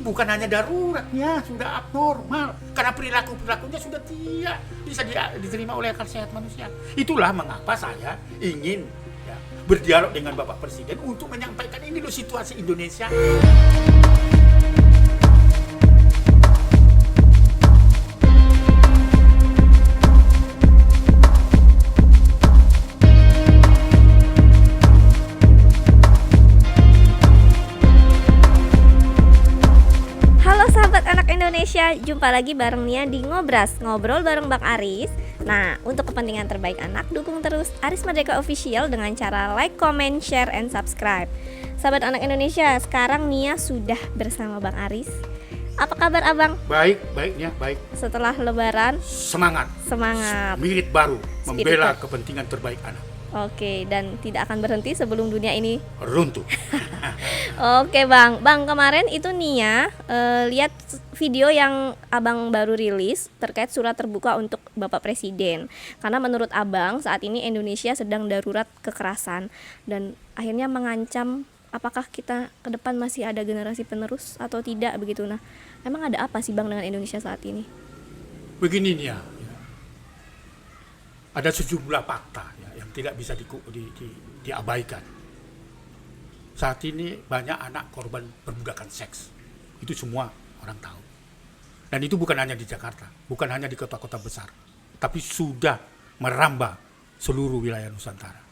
Bukan hanya daruratnya sudah abnormal, karena perilakunya sudah tidak bisa diterima oleh akal sehat manusia. Itulah mengapa saya ingin berdialog dengan Bapak Presiden untuk menyampaikan ini loh situasi Indonesia. Indonesia, jumpa lagi bareng Nia di Ngobras, ngobrol bareng Bang Aris. Nah, untuk kepentingan terbaik anak, dukung terus Aris Merdeka Official dengan cara like, comment, share, and subscribe. Sahabat anak Indonesia, sekarang Nia sudah bersama Bang Aris. Apa kabar Abang? Baik, baiknya, baik. Setelah Lebaran, semangat. Spirit baru, membela kepentingan terbaik anak. Oke, dan tidak akan berhenti sebelum dunia ini runtuh. Oke Bang, kemarin itu Nia lihat video yang Abang baru rilis terkait surat terbuka untuk Bapak Presiden. Karena menurut Abang saat ini Indonesia sedang darurat kekerasan dan akhirnya mengancam apakah kita ke depan masih ada generasi penerus atau tidak begitu. Nah, emang ada apa sih Bang dengan Indonesia saat ini? Begini Nia, ada sejumlah fakta yang tidak bisa diabaikan. Saat ini banyak anak korban perbudakan seks. Itu semua orang tahu. Dan itu bukan hanya di Jakarta, bukan hanya di kota-kota besar, tapi sudah merambah seluruh wilayah Nusantara.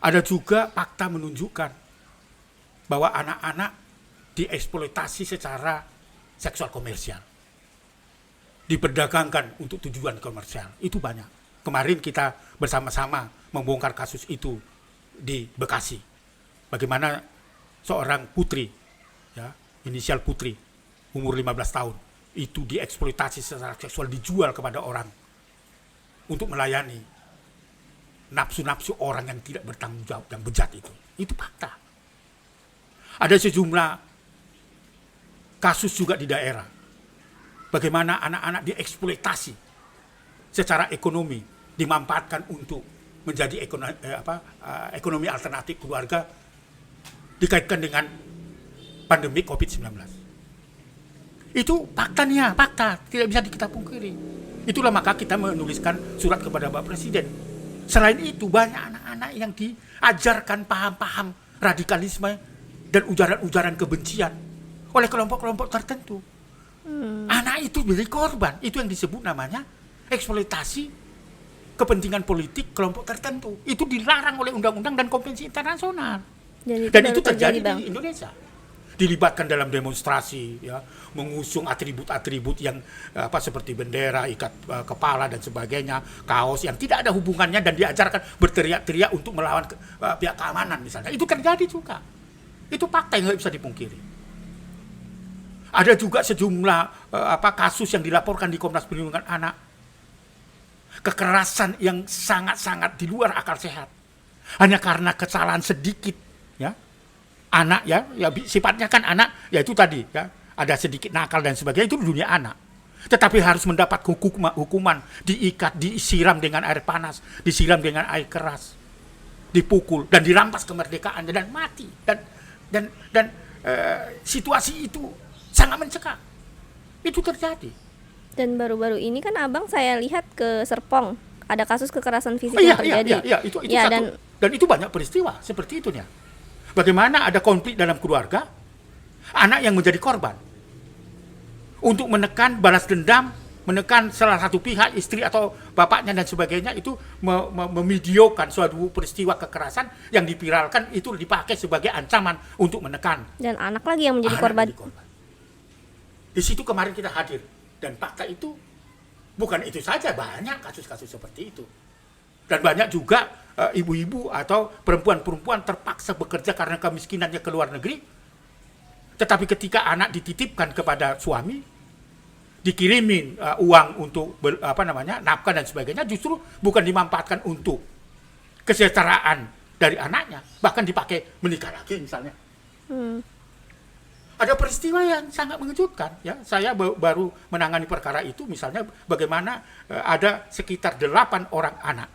Ada juga fakta menunjukkan bahwa anak-anak dieksploitasi secara seksual komersial. Diperdagangkan untuk tujuan komersial. Itu banyak. Kemarin kita bersama-sama membongkar kasus itu di Bekasi. Bagaimana seorang putri, inisial Putri, umur 15 tahun, itu dieksploitasi secara seksual, dijual kepada orang untuk melayani nafsu-nafsu orang yang tidak bertanggung jawab, yang bejat itu. Itu fakta. Ada sejumlah kasus juga di daerah. Bagaimana anak-anak dieksploitasi secara ekonomi, dimanfaatkan untuk menjadi ekonomi alternatif keluarga, dikaitkan dengan pandemi COVID-19. Itu faktanya, fakta, tidak bisa kita pungkiri. Itulah maka kita menuliskan surat kepada Bapak Presiden. Selain itu banyak anak-anak yang diajarkan paham-paham radikalisme dan ujaran-ujaran kebencian oleh kelompok-kelompok tertentu. Anak itu menjadi korban, itu yang disebut namanya eksploitasi kepentingan politik kelompok tertentu. Itu dilarang oleh undang-undang dan konvensi internasional. Dan itu terjadi di Indonesia. Dilibatkan dalam demonstrasi, mengusung atribut-atribut yang seperti bendera, ikat kepala dan sebagainya, kaos yang tidak ada hubungannya, dan diajarkan berteriak-teriak untuk melawan pihak keamanan misalnya. Itu terjadi juga. Itu fakta yang nggak bisa dipungkiri. Ada juga sejumlah kasus yang dilaporkan di Komnas Perlindungan Anak. Kekerasan yang sangat-sangat di luar akal sehat. Hanya karena kesalahan sedikit. Anak sifatnya kan anak, itu tadi ada sedikit nakal dan sebagainya, itu dunia anak. Tetapi harus mendapat hukuman, diikat, disiram dengan air panas, disiram dengan air keras, dipukul dan dirampas kemerdekaannya dan mati. Dan situasi itu sangat mencekam. Itu terjadi. Dan baru-baru ini kan Abang saya lihat ke Serpong ada kasus kekerasan fisik yang terjadi. Itu satu. Dan itu banyak peristiwa seperti itu ya. Bagaimana ada konflik dalam keluarga, anak yang menjadi korban. Untuk menekan balas dendam, menekan salah satu pihak, istri atau bapaknya dan sebagainya, itu memvideokan suatu peristiwa kekerasan yang dipiralkan, itu dipakai sebagai ancaman untuk menekan. Dan anak lagi yang menjadi korban. Di situ kemarin kita hadir. Dan fakta itu, bukan itu saja, banyak kasus-kasus seperti itu. Dan banyak juga ibu-ibu atau perempuan-perempuan terpaksa bekerja karena kemiskinannya ke luar negeri. Tetapi ketika anak dititipkan kepada suami, dikirimin uang untuk nafkah dan sebagainya, justru bukan dimanfaatkan untuk kesejahteraan dari anaknya, bahkan dipakai menikah lagi misalnya. Ada peristiwa yang sangat mengejutkan. Saya baru menangani perkara itu, misalnya bagaimana ada sekitar 8 orang anak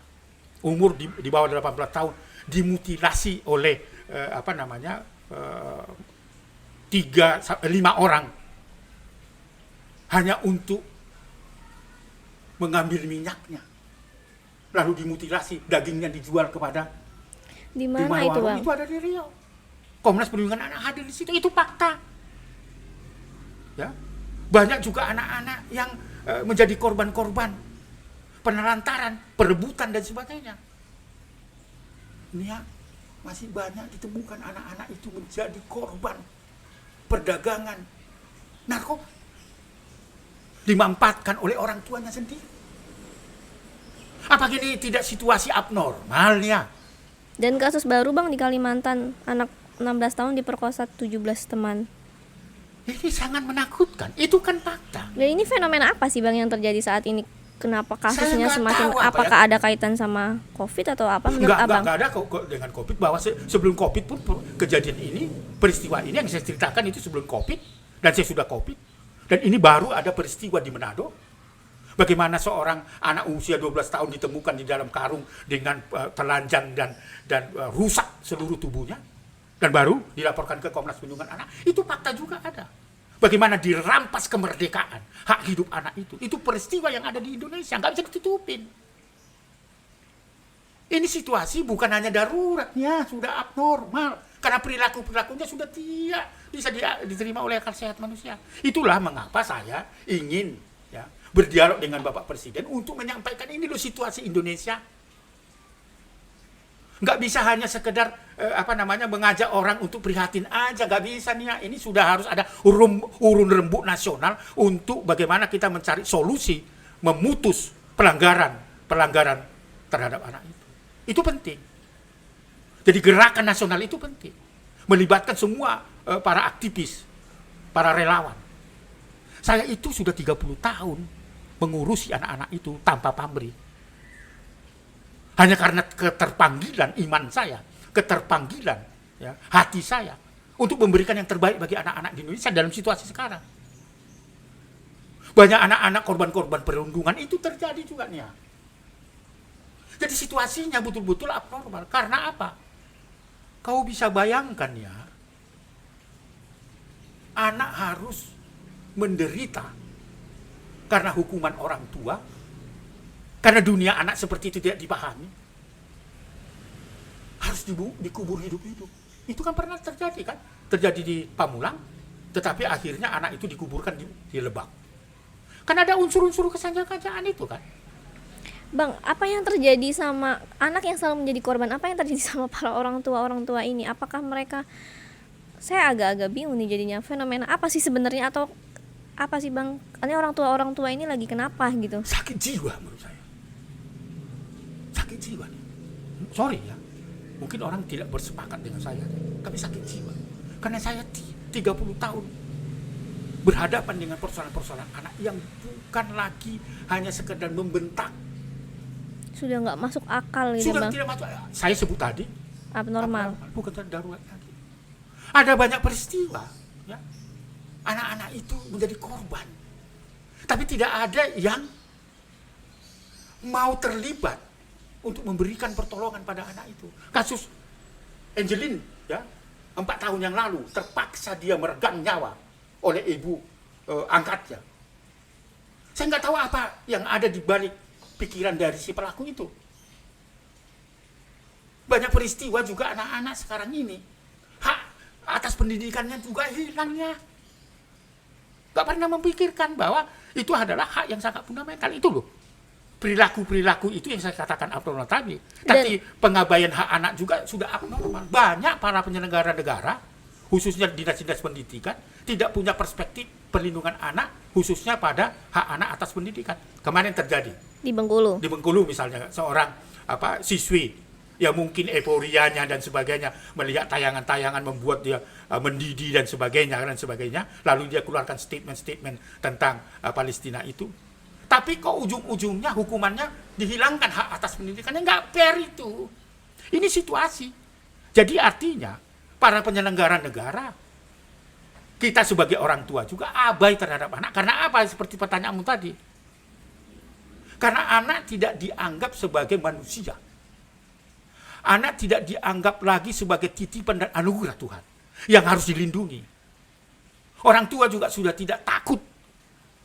umur di bawah 18 tahun dimutilasi oleh 5 orang hanya untuk mengambil minyaknya, lalu dimutilasi, dagingnya dijual kepada Di mana itu, warung. Bang? Itu ada di Riau. Komnas Perlindungan Anak hadir di situ, itu fakta. Ya, banyak juga anak-anak yang menjadi korban-korban penelantaran, perebutan dan sebagainya. Ini ya, masih banyak ditemukan anak-anak itu menjadi korban perdagangan narkoba, dimanfaatkan oleh orang tuanya sendiri. Apa ini tidak situasi abnormalnya? Dan kasus baru, Bang, di Kalimantan, anak 16 tahun diperkosa 17 teman. Ini sangat menakutkan. Itu kan fakta. Dan ini fenomena apa sih, Bang, yang terjadi saat ini? Kenapa kasusnya nggak semakin, tahu apa apakah ada kaitan sama COVID atau apa menurut Abang? Enggak ada dengan COVID, bahwa sebelum COVID pun kejadian ini, peristiwa ini yang saya ceritakan itu sebelum COVID, dan saya sudah COVID. Dan ini baru ada peristiwa di Manado. Bagaimana seorang anak usia 12 tahun ditemukan di dalam karung dengan telanjang dan rusak seluruh tubuhnya. Dan baru dilaporkan ke Komnas Perlindungan Anak. Itu fakta juga ada. Bagaimana dirampas kemerdekaan, hak hidup anak itu. Itu peristiwa yang ada di Indonesia, nggak bisa ditutupin. Ini situasi bukan hanya daruratnya, sudah abnormal. Karena perilaku-perilakunya sudah tidak bisa diterima oleh akal sehat manusia. Itulah mengapa saya ingin berdialog dengan Bapak Presiden untuk menyampaikan ini loh situasi Indonesia. Nggak bisa hanya sekedar mengajak orang untuk prihatin aja, nggak bisa nih ya. Ini sudah harus ada urun rembuk nasional untuk bagaimana kita mencari solusi memutus pelanggaran terhadap anak itu. Itu penting. Jadi gerakan nasional itu penting, melibatkan semua para aktivis, para relawan. Saya itu sudah 30 tahun mengurusi anak-anak itu tanpa pamrih. Hanya karena keterpanggilan iman saya, keterpanggilan hati saya untuk memberikan yang terbaik bagi anak-anak di Indonesia dalam situasi sekarang. Banyak anak-anak korban-korban perundungan itu terjadi juga nih ya. Jadi situasinya betul-betul abnormal. Karena apa? Kau bisa bayangkan ya, anak harus menderita karena hukuman orang tua. Karena dunia anak seperti itu tidak dipahami, harus dikubur hidup-hidup. Itu kan pernah terjadi kan? Terjadi di Pamulang, tetapi akhirnya anak itu dikuburkan di Lebak. Kan ada unsur-unsur kesengajaan itu kan? Bang, apa yang terjadi sama anak yang selalu menjadi korban? Apa yang terjadi sama para orang tua ini? Apakah mereka, saya agak-agak bingung nih jadinya, fenomena apa sih sebenarnya, atau apa sih, Bang? Ini orang tua ini lagi kenapa gitu? Sakit jiwa menurut saya. Sakit jiwa nih. Sorry ya, mungkin orang tidak bersepakat dengan saya, tapi sakit jiwa. Karena saya 30 tahun berhadapan dengan persoalan-persoalan anak yang bukan lagi hanya sekedar membentak. Sudah nggak masuk akal gitu, Sudah Bang. tidak masuk. Saya sebut tadi Abnormal. bukan darurat lagi. Ada banyak peristiwa ya. Anak-anak itu menjadi korban. Tapi tidak ada yang mau terlibat untuk memberikan pertolongan pada anak itu. Kasus Angelin ya, 4 tahun yang lalu terpaksa dia meregang nyawa oleh ibu angkatnya. Saya nggak tahu apa yang ada di balik pikiran dari si pelaku itu. Banyak peristiwa juga anak-anak sekarang ini hak atas pendidikannya juga hilangnya. Gak pernah memikirkan bahwa itu adalah hak yang sangat fundamental. Itu loh, perilaku-perilaku itu yang saya katakan abnormal tadi. Tapi pengabaian hak anak juga sudah abnormal. Banyak para penyelenggara negara, khususnya dinas-dinas pendidikan, tidak punya perspektif perlindungan anak, khususnya pada hak anak atas pendidikan. Kemarin terjadi Di Bengkulu. di Bengkulu misalnya, seorang siswi yang mungkin euforianya dan sebagainya, melihat tayangan-tayangan membuat dia mendidih dan sebagainya, lalu dia keluarkan statement-statement tentang Palestina itu. Tapi kok ujung-ujungnya hukumannya dihilangkan hak atas pendidikannya, nggak fair itu. Ini situasi. Jadi artinya para penyelenggara negara, kita sebagai orang tua juga abai terhadap anak. Karena apa? Seperti pertanyaanmu tadi. Karena anak tidak dianggap sebagai manusia. Anak tidak dianggap lagi sebagai titipan dan anugerah Tuhan yang harus dilindungi. Orang tua juga sudah tidak takut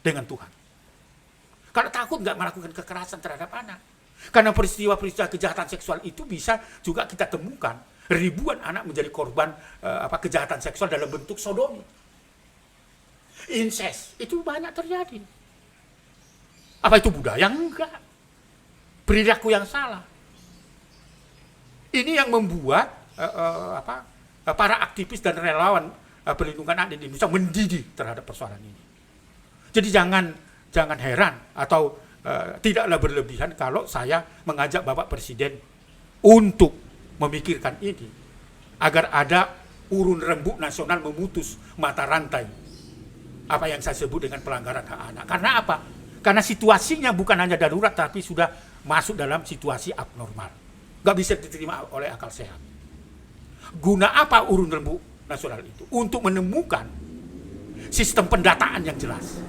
dengan Tuhan. Kalau takut nggak melakukan kekerasan terhadap anak. Karena peristiwa-peristiwa kejahatan seksual itu bisa juga kita temukan. Ribuan anak menjadi korban kejahatan seksual dalam bentuk sodomi. Incest, itu banyak terjadi. Apa itu budaya? Enggak. Perilaku yang salah. Ini yang membuat para aktivis dan relawan perlindungan anak di Indonesia mendidih terhadap persoalan ini. Jadi jangan heran atau tidaklah berlebihan kalau saya mengajak Bapak Presiden untuk memikirkan ini agar ada urun rembuk nasional memutus mata rantai apa yang saya sebut dengan pelanggaran hak anak. Karena apa? Karena situasinya bukan hanya darurat tapi sudah masuk dalam situasi abnormal. Nggak bisa diterima oleh akal sehat. Guna apa urun rembuk nasional itu? Untuk menemukan sistem pendataan yang jelas.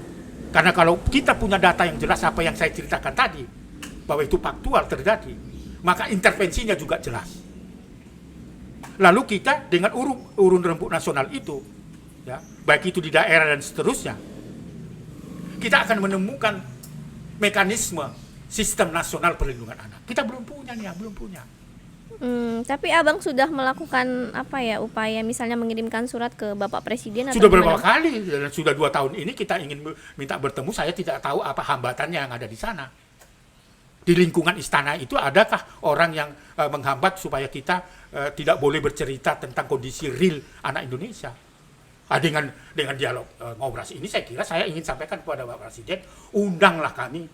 Karena kalau kita punya data yang jelas apa yang saya ceritakan tadi, bahwa itu faktual terjadi, maka intervensinya juga jelas. Lalu kita dengan urun rembuk nasional itu, ya, baik itu di daerah dan seterusnya, kita akan menemukan mekanisme sistem nasional perlindungan anak. Kita belum punya nih, belum punya. Tapi abang sudah melakukan upaya misalnya mengirimkan surat ke Bapak Presiden Sudah atau beberapa gimana? kali dan sudah 2 tahun ini kita ingin minta bertemu. Saya tidak tahu apa hambatannya yang ada di sana. Di lingkungan istana itu adakah orang yang menghambat supaya kita tidak boleh bercerita tentang kondisi real anak Indonesia? Dengan dialog ngobrol ini saya ingin sampaikan kepada Bapak Presiden, undanglah kami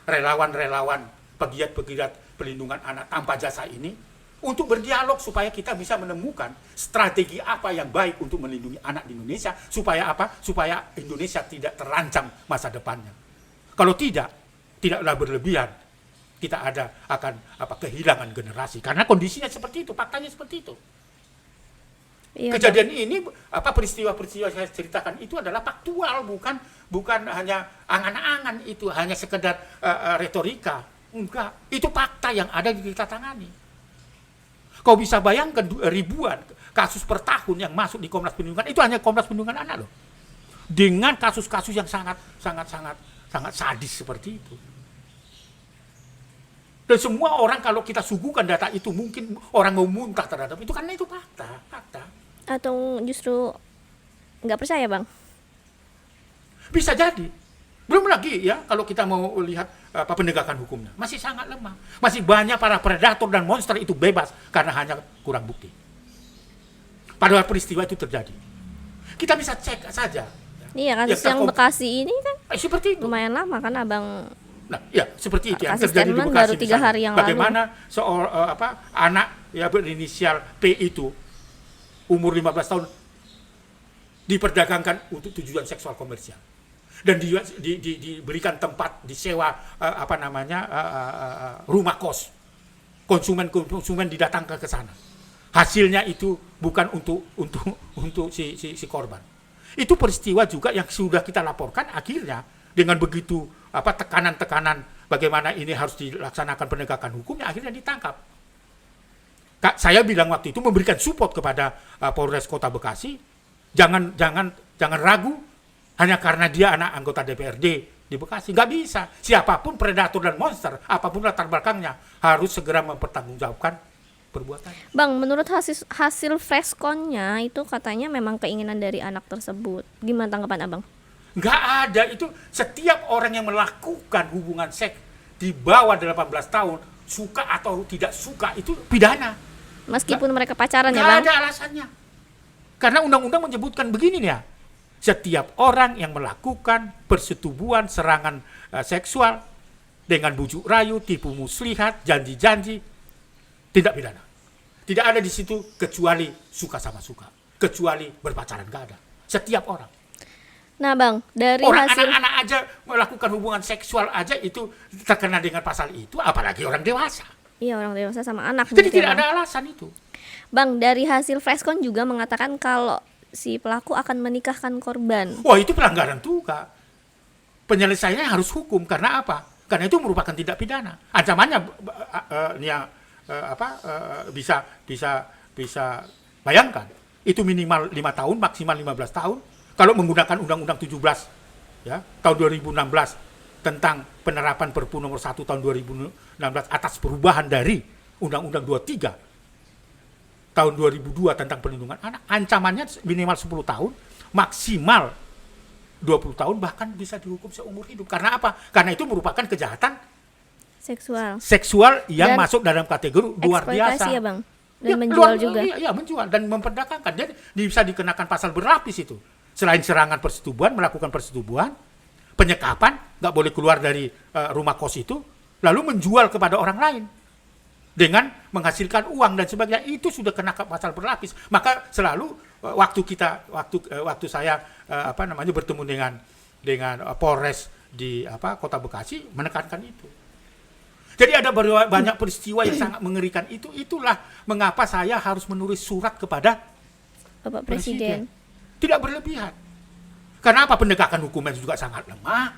relawan-relawan pegiat-pegiat perlindungan anak tanpa jasa ini untuk berdialog supaya kita bisa menemukan strategi apa yang baik untuk melindungi anak di Indonesia supaya apa? Supaya Indonesia tidak terancam masa depannya. Kalau tidaklah berlebihan. Kita akan kehilangan generasi karena kondisinya seperti itu, faktanya seperti itu. Iya, Kejadian ini peristiwa-peristiwa saya ceritakan itu adalah faktual, bukan hanya angan-angan itu, hanya sekedar retorika. Enggak, itu fakta yang ada di kita tangani. Kau bisa bayangkan ribuan kasus per tahun yang masuk di Komnas Perlindungan, itu hanya Komnas Perlindungan Anak loh. Dengan kasus-kasus yang sangat sadis seperti itu. Dan semua orang kalau kita suguhkan data itu mungkin orang mau muntah terhadap itu karena itu fakta. Atau justru nggak percaya, Bang? Bisa jadi. Belum lagi ya kalau kita mau lihat penegakan hukumnya. Masih sangat lemah. Masih banyak para predator dan monster itu bebas karena hanya kurang bukti. Padahal peristiwa itu terjadi. Kita bisa cek saja. Iya, kasus yang Bekasi ini kan seperti itu. lumayan lama kan Abang. Nah, ya seperti itu yang Kasih terjadi di statement Bekasi. baru 3 hari yang bagaimana anak ya berinisial P itu umur 15 tahun diperdagangkan untuk tujuan seksual komersial dan diberikan tempat disewa rumah kos, konsumen didatangkan ke sana. Hasilnya itu bukan untuk si korban. Itu peristiwa juga yang sudah kita laporkan, akhirnya dengan begitu tekanan-tekanan bagaimana ini harus dilaksanakan penegakan hukumnya, akhirnya ditangkap. Saya bilang waktu itu memberikan support kepada Polres Kota Bekasi, jangan ragu hanya karena dia anak anggota DPRD di Bekasi. Nggak bisa. Siapapun predator dan monster, apapun latar belakangnya, harus segera mempertanggungjawabkan perbuatannya. Bang, menurut hasil Freshcon-nya itu katanya memang keinginan dari anak tersebut. Gimana tanggapan Abang? Nggak ada itu. Setiap orang yang melakukan hubungan seks di bawah 18 tahun, suka atau tidak suka, itu pidana. Meskipun mereka pacaran ya, Nggak Bang? ada alasannya. Karena undang-undang menyebutkan begini nih ya. Setiap orang yang melakukan persetubuhan serangan seksual dengan bujuk rayu, tipu muslihat, janji-janji, tidak pidana. Tidak ada di situ kecuali suka sama suka. Kecuali berpacaran, nggak ada. Setiap orang. Nah, Bang, dari Orang hasil anak-anak aja melakukan hubungan seksual aja itu terkena dengan pasal itu, apalagi orang dewasa. Iya, orang dewasa sama anak. Jadi gitu ya, tidak Bang. ada alasan itu. Bang, dari hasil Freshcon juga mengatakan kalau si pelaku akan menikahkan korban. Wah, itu pelanggaran juga. Penyelesaiannya harus hukum. Karena apa? Karena itu merupakan tindak pidana. Ancamannya bisa bayangkan. Itu minimal 5 tahun, maksimal 15 tahun. kalau menggunakan Undang-Undang 17 ya tahun 2016 tentang penerapan Perpu nomor 1 tahun 2016 atas perubahan dari Undang-Undang 23 tahun 2002 tentang perlindungan anak, ancamannya minimal 10 tahun, maksimal 20 tahun, bahkan bisa dihukum seumur hidup. Karena apa? Karena itu merupakan kejahatan seksual yang dan masuk dalam kategori luar biasa. eksploitasi ya bang, dan menjual juga. Iya, menjual dan memperdagangkan. Jadi bisa dikenakan pasal berlapis itu. Selain serangan persetubuhan, melakukan persetubuhan, penyekapan, nggak boleh keluar dari rumah kos itu, lalu menjual kepada orang lain dengan menghasilkan uang dan sebagainya, itu sudah kena pasal berlapis. Maka selalu waktu saya bertemu dengan Polres di Kota Bekasi menekankan itu. Jadi ada banyak peristiwa yang sangat mengerikan itu. Itulah mengapa saya harus menulis surat kepada Bapak Presiden. Tidak berlebihan. Karena apa? Penegakan hukumnya juga sangat lemah.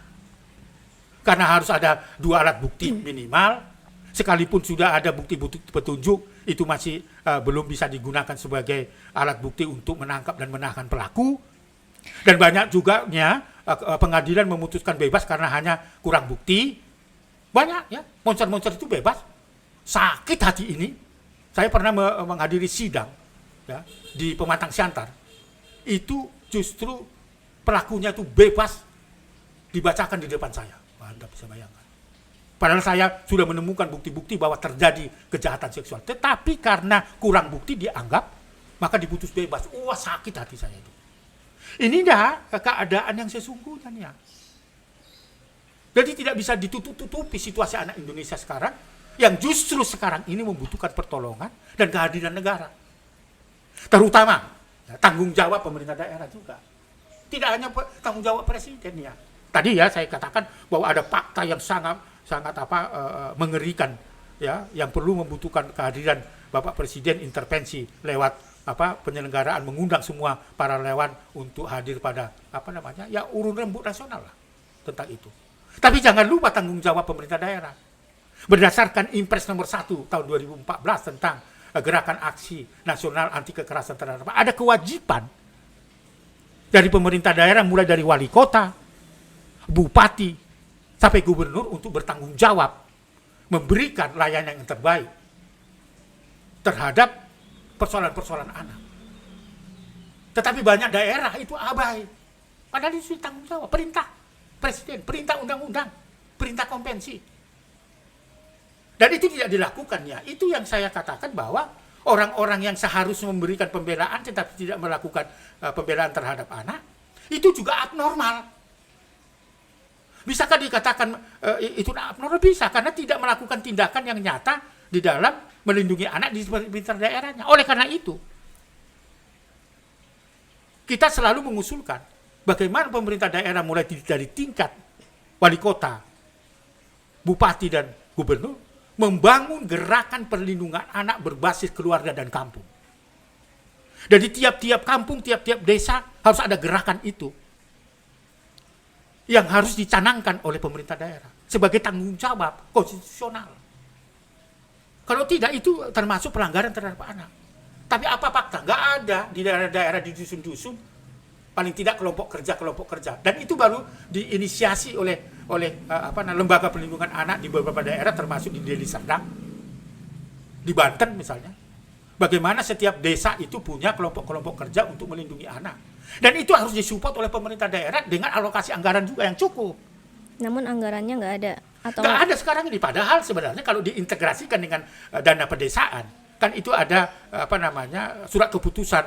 Karena harus ada 2 alat bukti minimal. Sekalipun sudah ada bukti-bukti petunjuk, itu masih belum bisa digunakan sebagai alat bukti untuk menangkap dan menahan pelaku. Dan banyak juga pengadilan memutuskan bebas karena hanya kurang bukti. Banyak ya, monster-monster itu bebas. Sakit hati ini. Saya pernah menghadiri sidang ya, di Pematang Siantar. Itu justru pelakunya itu bebas dibacakan di depan saya. Anda bisa bayangkan. Padahal saya sudah menemukan bukti-bukti bahwa terjadi kejahatan seksual. Tetapi karena kurang bukti dianggap, maka diputus bebas. Wah, sakit hati saya itu. Ini dah keadaan yang sesungguhnya nih ya. Jadi tidak bisa ditutup-tutupi situasi anak Indonesia sekarang, yang justru sekarang ini membutuhkan pertolongan dan kehadiran negara. Terutama tanggung jawab pemerintah daerah juga. Tidak hanya tanggung jawab presiden ya. Tadi ya saya katakan bahwa ada fakta yang sangat mengerikan ya, yang perlu membutuhkan kehadiran Bapak Presiden intervensi lewat penyelenggaraan, mengundang semua para relawan untuk hadir pada urun rembuk nasional lah tentang itu. Tapi jangan lupa tanggung jawab pemerintah daerah. Berdasarkan Impres nomor 1 tahun 2014 tentang gerakan aksi nasional anti kekerasan terhadap anak, ada kewajiban dari pemerintah daerah mulai dari wali kota, bupati, sampai gubernur untuk bertanggung jawab memberikan layanan yang terbaik terhadap persoalan-persoalan anak. Tetapi banyak daerah itu abai. Padahal itu tanggung jawab perintah presiden, perintah undang-undang, perintah konvensi. Dan itu tidak dilakukan ya. Itu yang saya katakan bahwa orang-orang yang seharusnya memberikan pembelaan tetapi tidak melakukan pembelaan terhadap anak, itu juga abnormal. Bisakah dikatakan itu abnormal? Bisa, karena tidak melakukan tindakan yang nyata di dalam melindungi anak di sekitar daerahnya. Oleh karena itu, kita selalu mengusulkan bagaimana pemerintah daerah mulai dari tingkat wali kota, bupati dan gubernur membangun gerakan perlindungan anak berbasis keluarga dan kampung. Jadi tiap-tiap kampung, tiap-tiap desa harus ada gerakan itu yang harus dicanangkan oleh pemerintah daerah sebagai tanggung jawab konstitusional. Kalau tidak, itu termasuk pelanggaran terhadap anak. Tapi apa fakta? Nggak ada di daerah-daerah, di dusun-dusun, paling tidak kelompok kerja. Dan itu baru diinisiasi oleh lembaga perlindungan anak di beberapa daerah, termasuk di Deli Serdang, di Banten misalnya. Bagaimana setiap desa itu punya kelompok-kelompok kerja untuk melindungi anak. Dan itu harus disupport oleh pemerintah daerah dengan alokasi anggaran juga yang cukup. Namun anggarannya nggak ada. Nggak ada sekarang ini. Padahal sebenarnya kalau diintegrasikan dengan dana pedesaan, kan itu ada surat keputusan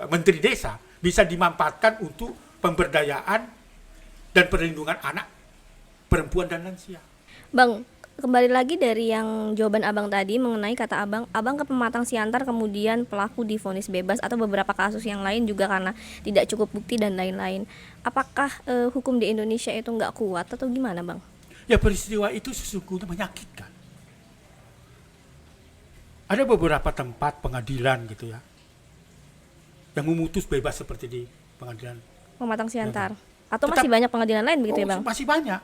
Menteri Desa, bisa dimanfaatkan untuk pemberdayaan dan perlindungan anak, perempuan dan lansia. Bang, kembali lagi dari yang jawaban abang tadi mengenai kata abang ke Pematang Siantar kemudian pelaku divonis bebas atau beberapa kasus yang lain juga karena tidak cukup bukti dan lain-lain. Apakah hukum di Indonesia itu nggak kuat atau gimana bang? Ya, peristiwa itu sesungguhnya menyakitkan. Ada beberapa tempat pengadilan gitu ya yang memutus bebas seperti di pengadilan Pematang Siantar. Atau masih banyak pengadilan lain begitu ya bang? Masih banyak.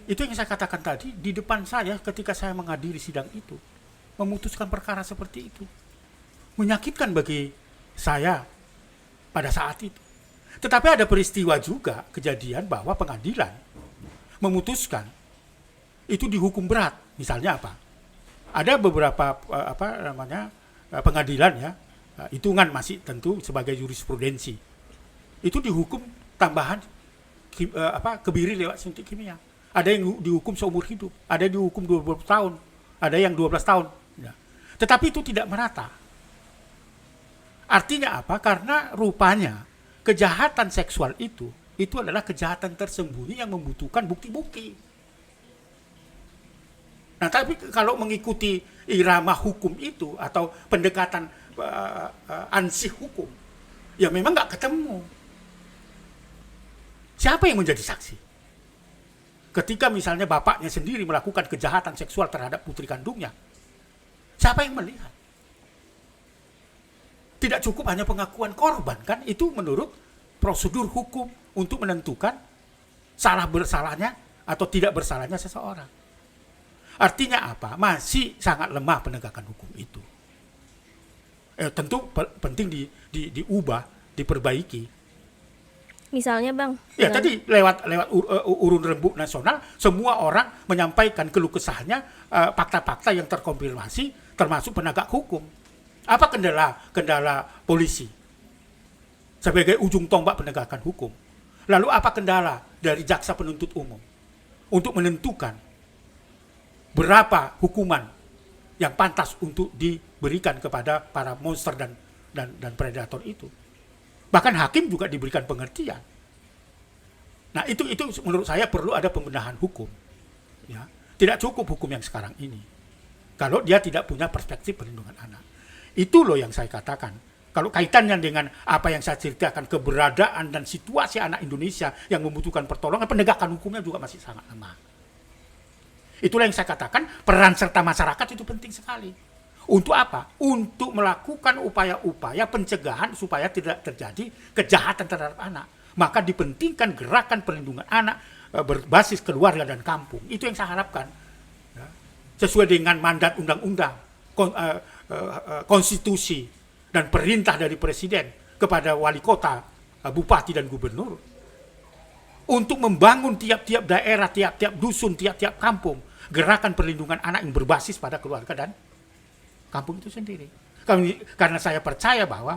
Itu yang saya katakan tadi, di depan saya ketika saya menghadiri sidang itu, memutuskan perkara seperti itu. Menyakitkan bagi saya pada saat itu. Tetapi ada peristiwa juga kejadian bahwa pengadilan memutuskan itu dihukum berat. Misalnya apa? Ada beberapa pengadilan ya, hitungan masih tentu sebagai jurisprudensi. Itu dihukum tambahan kebiri lewat suntik kimia. Ada yang dihukum seumur hidup, ada yang dihukum 20 tahun, ada yang 12 tahun. Ya. Tetapi itu tidak merata. Artinya apa? Karena rupanya kejahatan seksual itu adalah kejahatan tersembunyi yang membutuhkan bukti-bukti. Nah, tapi kalau mengikuti irama hukum itu atau pendekatan ansih hukum, ya memang nggak ketemu. Siapa yang menjadi saksi? Ketika misalnya bapaknya sendiri melakukan kejahatan seksual terhadap putri kandungnya, siapa yang melihat? Tidak cukup hanya pengakuan korban, kan? Itu menurut prosedur hukum untuk menentukan salah bersalahnya atau tidak bersalahnya seseorang. Artinya apa? Masih sangat lemah penegakan hukum itu. Tentu penting diubah, diperbaiki. Misalnya Bang? Ya tadi lewat urun rembuk nasional, semua orang menyampaikan keluh kesahnya, fakta-fakta yang terkonfirmasi, termasuk penegak hukum. Apa kendala polisi sebagai ujung tombak penegakan hukum? Lalu apa kendala dari jaksa penuntut umum untuk menentukan berapa hukuman yang pantas untuk diberikan kepada para monster dan predator itu? Bahkan hakim juga diberikan pengertian. Nah, itu menurut saya perlu ada pembenahan hukum. Ya, tidak cukup hukum yang sekarang ini. Kalau dia tidak punya perspektif perlindungan anak. Itu loh yang saya katakan. Kalau kaitannya dengan apa yang saya ceritakan, keberadaan dan situasi anak Indonesia yang membutuhkan pertolongan, penegakan hukumnya juga masih sangat lemah. Itulah yang saya katakan, peran serta masyarakat itu penting sekali. Untuk apa? Untuk melakukan upaya-upaya pencegahan supaya tidak terjadi kejahatan terhadap anak. Maka dipentingkan gerakan perlindungan anak berbasis keluarga dan kampung. Itu yang saya harapkan. Ya. Sesuai dengan mandat undang-undang, konstitusi, dan perintah dari presiden kepada wali kota, bupati, dan gubernur. Untuk membangun tiap-tiap daerah, tiap-tiap dusun, tiap-tiap kampung. Gerakan perlindungan anak yang berbasis pada keluarga dan kampung itu sendiri. Karena saya percaya bahwa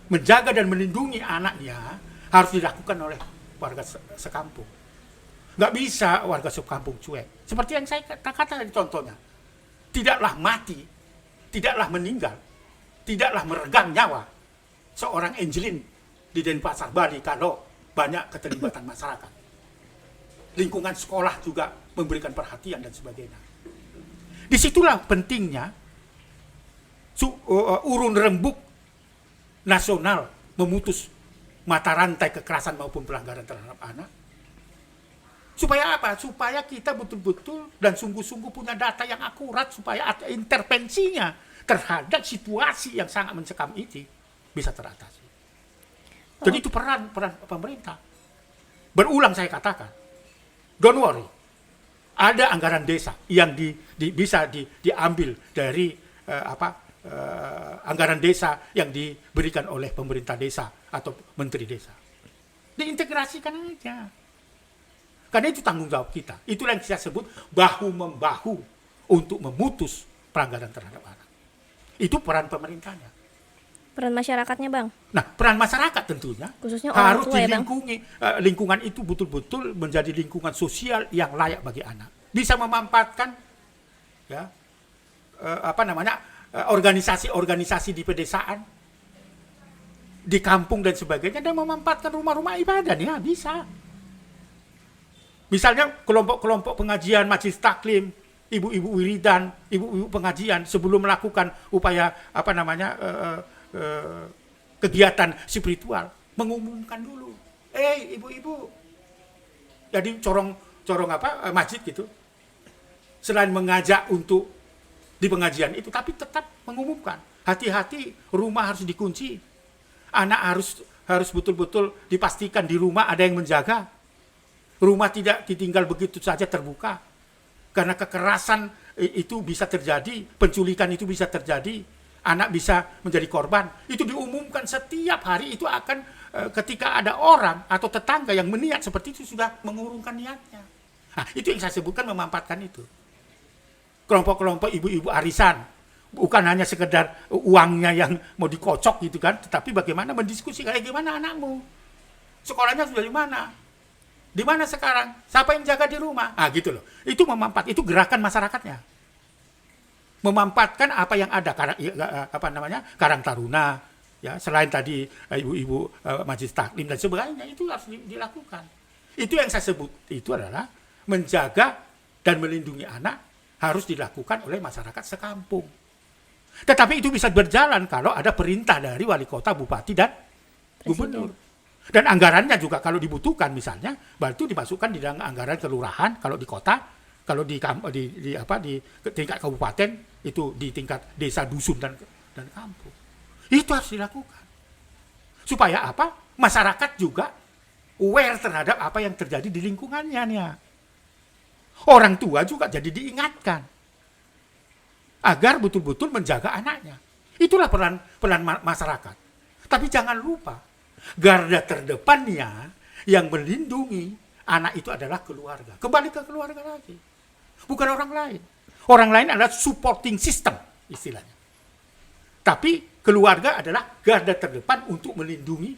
menjaga dan melindungi anaknya harus dilakukan oleh warga sekampung. Nggak bisa warga sekampung cuek. Seperti yang saya katakan tadi contohnya. Tidaklah mati, tidaklah meninggal, tidaklah meregang nyawa seorang Angelin di Denpasar, Bali kalau banyak keterlibatan masyarakat. Lingkungan sekolah juga memberikan perhatian dan sebagainya. Disitulah pentingnya urun rembuk nasional memutus mata rantai kekerasan maupun pelanggaran terhadap anak. Supaya apa? Supaya kita betul-betul dan sungguh-sungguh punya data yang akurat supaya intervensinya terhadap situasi yang sangat mencekam itu bisa teratasi. Jadi itu peran pemerintah. Berulang saya katakan, don't worry, ada anggaran desa yang bisa diambil dari anggaran desa yang diberikan oleh pemerintah desa atau menteri desa. Diintegrasikan aja. Karena itu tanggung jawab kita. Itulah yang saya sebut bahu-membahu untuk memutus pelanggaran terhadap anak. Itu peran pemerintahnya. Peran masyarakatnya Bang? Nah, peran masyarakat tentunya khususnya orang harus tua, dilingkungi. Lingkungan itu betul-betul menjadi lingkungan sosial yang layak bagi anak. Bisa memanfaatkan ya, organisasi-organisasi di pedesaan, di kampung dan sebagainya, dan memanfaatkan rumah-rumah ibadah ya bisa. Misalnya kelompok-kelompok pengajian, majelis taklim, ibu-ibu wiridan, ibu-ibu pengajian sebelum melakukan upaya kegiatan spiritual mengumumkan dulu, ibu-ibu, jadi corong masjid gitu. Selain mengajak untuk di pengajian itu, tapi tetap mengumumkan, hati-hati rumah harus dikunci, anak harus betul-betul dipastikan di rumah ada yang menjaga. Rumah tidak ditinggal begitu saja terbuka. Karena kekerasan itu bisa terjadi, penculikan itu bisa terjadi, anak bisa menjadi korban. Itu diumumkan setiap hari, itu akan ketika ada orang atau tetangga yang meniat seperti itu sudah mengurungkan niatnya. Nah, itu yang saya sebutkan memanfaatkan itu. Kelompok-kelompok ibu-ibu arisan, bukan hanya sekedar uangnya yang mau dikocok gitu kan, tetapi bagaimana mendiskusikan, gimana anakmu? Sekolahnya sudah di mana? Di mana sekarang? Siapa yang jaga di rumah? Ah gitu loh. Itu memanfaat, itu gerakan masyarakatnya. Memanfaatkan apa yang ada, Karang Taruna, ya, selain tadi ibu-ibu majelis taklim dan sebagainya, itu harus dilakukan. Itu yang saya sebut, itu adalah menjaga dan melindungi anak harus dilakukan oleh masyarakat sekampung. Tetapi itu bisa berjalan kalau ada perintah dari wali kota, bupati, dan gubernur. Dan anggarannya juga kalau dibutuhkan misalnya, baru dimasukkan di dalam anggaran kelurahan kalau di kota, kalau di tingkat kabupaten itu di tingkat desa, dusun, dan kampung. Itu harus dilakukan. Supaya apa? Masyarakat juga aware terhadap apa yang terjadi di lingkungannya nih. Orang tua juga jadi diingatkan agar betul-betul menjaga anaknya. Itulah peran masyarakat. Tapi jangan lupa, garda terdepannya yang melindungi anak itu adalah keluarga. Kembali ke keluarga lagi. Bukan orang lain. Orang lain adalah supporting system istilahnya. Tapi keluarga adalah garda terdepan untuk melindungi,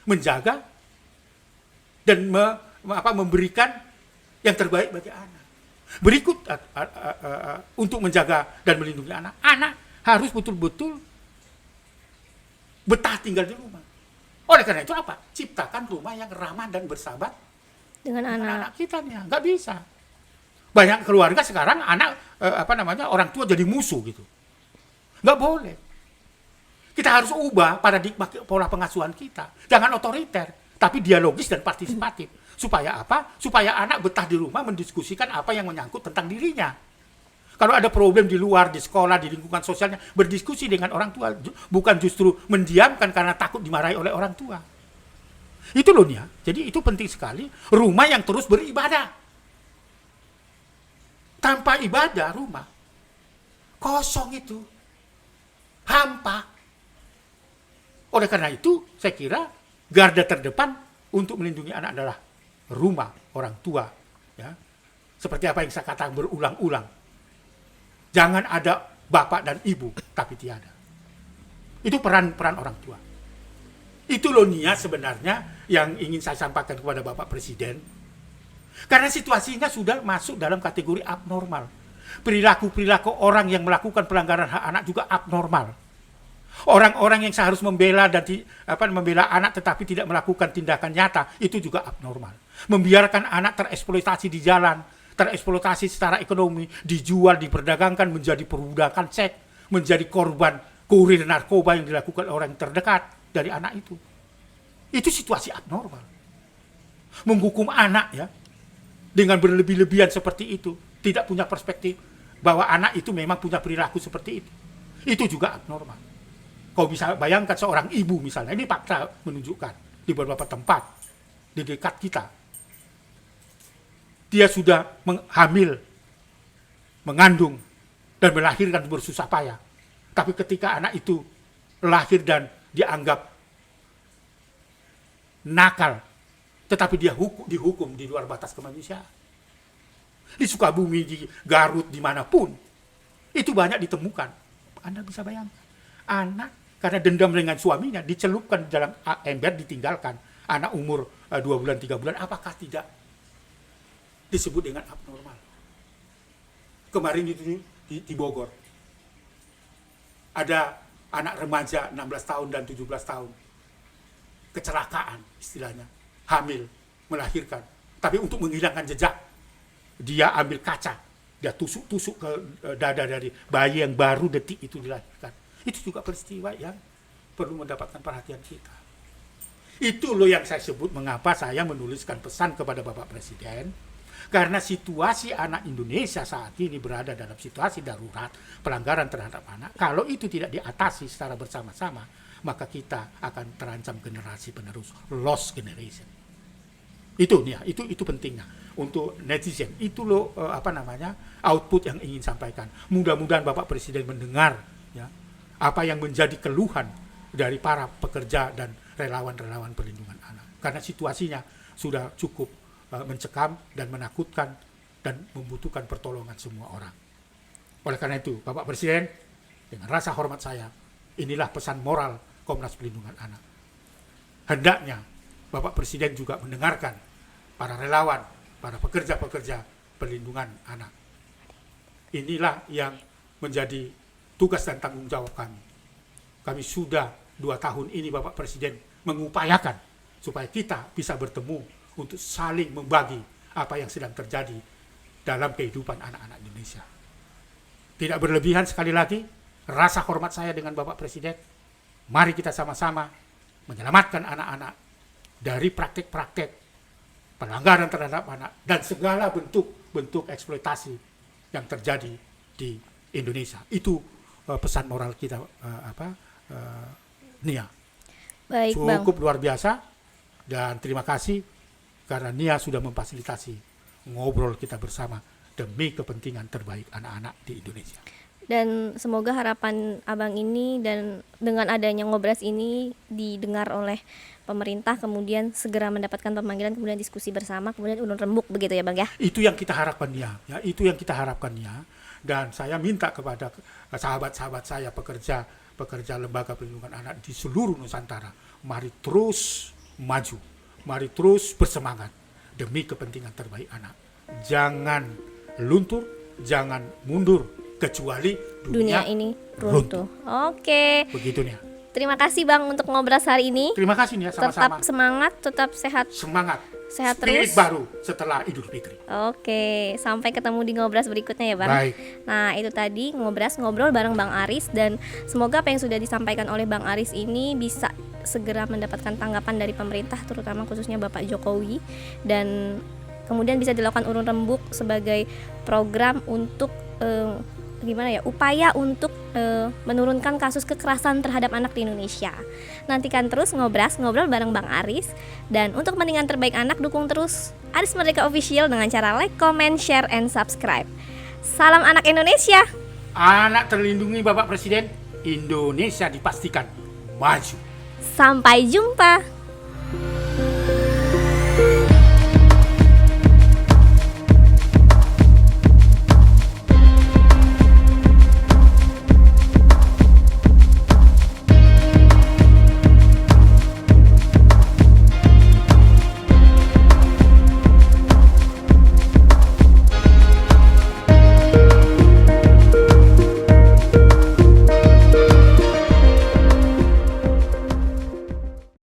menjaga, dan memberikan yang terbaik bagi anak. Berikut untuk menjaga dan melindungi anak, anak harus betul-betul betah tinggal di rumah. Oleh karena itu apa? Ciptakan rumah yang ramah dan bersahabat dengan anak kita nih. Nggak bisa. Banyak keluarga sekarang anak orang tua jadi musuh gitu. Nggak boleh. Kita harus ubah paradigma pola pengasuhan kita. Jangan otoriter, tapi dialogis dan partisipatif. Supaya apa? Supaya anak betah di rumah mendiskusikan apa yang menyangkut tentang dirinya. Kalau ada problem di luar, di sekolah, di lingkungan sosialnya, berdiskusi dengan orang tua. Bukan justru mendiamkan karena takut dimarahi oleh orang tua. Itu loh nih ya. Jadi itu penting sekali. Rumah yang terus beribadah. Tanpa ibadah rumah kosong itu. Hampa. Oleh karena itu saya kira garda terdepan untuk melindungi anak adalah rumah, orang tua, ya. Seperti apa yang saya katakan berulang-ulang. Jangan ada bapak dan ibu, tapi tiada. Itu peran orang tua. Itu loh niat sebenarnya yang ingin saya sampaikan kepada Bapak Presiden. Karena situasinya sudah masuk dalam kategori abnormal. Perilaku-perilaku orang yang melakukan pelanggaran hak anak juga abnormal. Orang-orang yang seharusnya membela membela anak tetapi tidak melakukan tindakan nyata, itu juga abnormal. Membiarkan anak tereksploitasi di jalan, tereksploitasi secara ekonomi, dijual, diperdagangkan, menjadi perbudakan seks, menjadi korban kurir narkoba yang dilakukan orang terdekat dari anak itu. Itu situasi abnormal. Menghukum anak ya dengan berlebih-lebihan seperti itu, tidak punya perspektif bahwa anak itu memang punya perilaku seperti itu. Itu juga abnormal. Kau bisa bayangkan seorang ibu misalnya, ini fakta menunjukkan di beberapa tempat di dekat kita. Dia sudah hamil, mengandung, dan melahirkan bersusah payah. Tapi ketika anak itu lahir dan dianggap nakal, tetapi dia dihukum di luar batas kemanusiaan. Di Sukabumi, di Garut, dimanapun, itu banyak ditemukan. Anda bisa bayangkan, anak karena dendam dengan suaminya dicelupkan di dalam ember, ditinggalkan. Anak umur 2 bulan, 3 bulan, apakah tidak disebut dengan abnormal? Kemarin itu di Bogor, ada anak remaja 16 tahun dan 17 tahun, kecelakaan istilahnya, hamil, melahirkan. Tapi untuk menghilangkan jejak, dia ambil kaca, dia tusuk-tusuk ke dada dari bayi yang baru detik itu dilahirkan. Itu juga peristiwa yang perlu mendapatkan perhatian kita. Itu loh yang saya sebut mengapa saya menuliskan pesan kepada Bapak Presiden. Karena situasi anak Indonesia saat ini berada dalam situasi darurat, pelanggaran terhadap anak. Kalau itu tidak diatasi secara bersama-sama, maka kita akan terancam generasi penerus, lost generation. Itu nih ya, itu pentingnya untuk netizen. Itu loh output yang ingin sampaikan. Mudah-mudahan Bapak Presiden mendengar ya apa yang menjadi keluhan dari para pekerja dan relawan-relawan perlindungan anak. Karena situasinya sudah cukup mencekam dan menakutkan dan membutuhkan pertolongan semua orang. Oleh karena itu, Bapak Presiden, dengan rasa hormat saya, inilah pesan moral Komnas Perlindungan Anak. Hendaknya Bapak Presiden juga mendengarkan para relawan, para pekerja-pekerja perlindungan anak. Inilah yang menjadi tugas dan tanggung jawab kami. Kami sudah 2 tahun ini Bapak Presiden mengupayakan supaya kita bisa bertemu untuk saling membagi apa yang sedang terjadi dalam kehidupan anak-anak Indonesia. Tidak berlebihan sekali lagi, rasa hormat saya dengan Bapak Presiden, mari kita sama-sama menyelamatkan anak-anak dari praktek-praktek pelanggaran terhadap anak dan segala bentuk eksploitasi yang terjadi di Indonesia. Itu pesan moral kita, Nia. Baik, Bang. Cukup luar biasa dan terima kasih karena Nia sudah memfasilitasi ngobrol kita bersama demi kepentingan terbaik anak-anak di Indonesia. Dan semoga harapan Abang ini dan dengan adanya ngobras ini didengar oleh pemerintah, kemudian segera mendapatkan pemanggilan, kemudian diskusi bersama, kemudian ulun rembuk begitu ya Bang ya. Itu yang kita harapkan ya, itu yang kita harapkan ya. Dan saya minta kepada sahabat-sahabat saya pekerja lembaga perlindungan anak di seluruh Nusantara, mari terus maju, mari terus bersemangat demi kepentingan terbaik anak. Jangan luntur, jangan mundur kecuali dunia ini runtuh. Oke. Begitu nih. Terima kasih Bang untuk ngobras hari ini. Terima kasih nih sama-sama. Tetap semangat, tetap sehat. Semangat. Sehat Spirit terus. baru setelah Idul Fitri. Oke, sampai ketemu di ngobras berikutnya ya Bang. Baik. Nah itu tadi ngobrol bareng Bang Aris, dan semoga apa yang sudah disampaikan oleh Bang Aris ini bisa segera mendapatkan tanggapan dari pemerintah, terutama khususnya Bapak Jokowi, dan kemudian bisa dilakukan urun rembuk sebagai program untuk upaya untuk menurunkan kasus kekerasan terhadap anak di Indonesia. Nantikan terus ngobrol bareng Bang Aris, dan untuk kepentingan terbaik anak dukung terus Aris Merdeka Official dengan cara like, comment, share, and subscribe. Salam anak Indonesia. Anak terlindungi Bapak Presiden, Indonesia dipastikan maju. Sampai jumpa.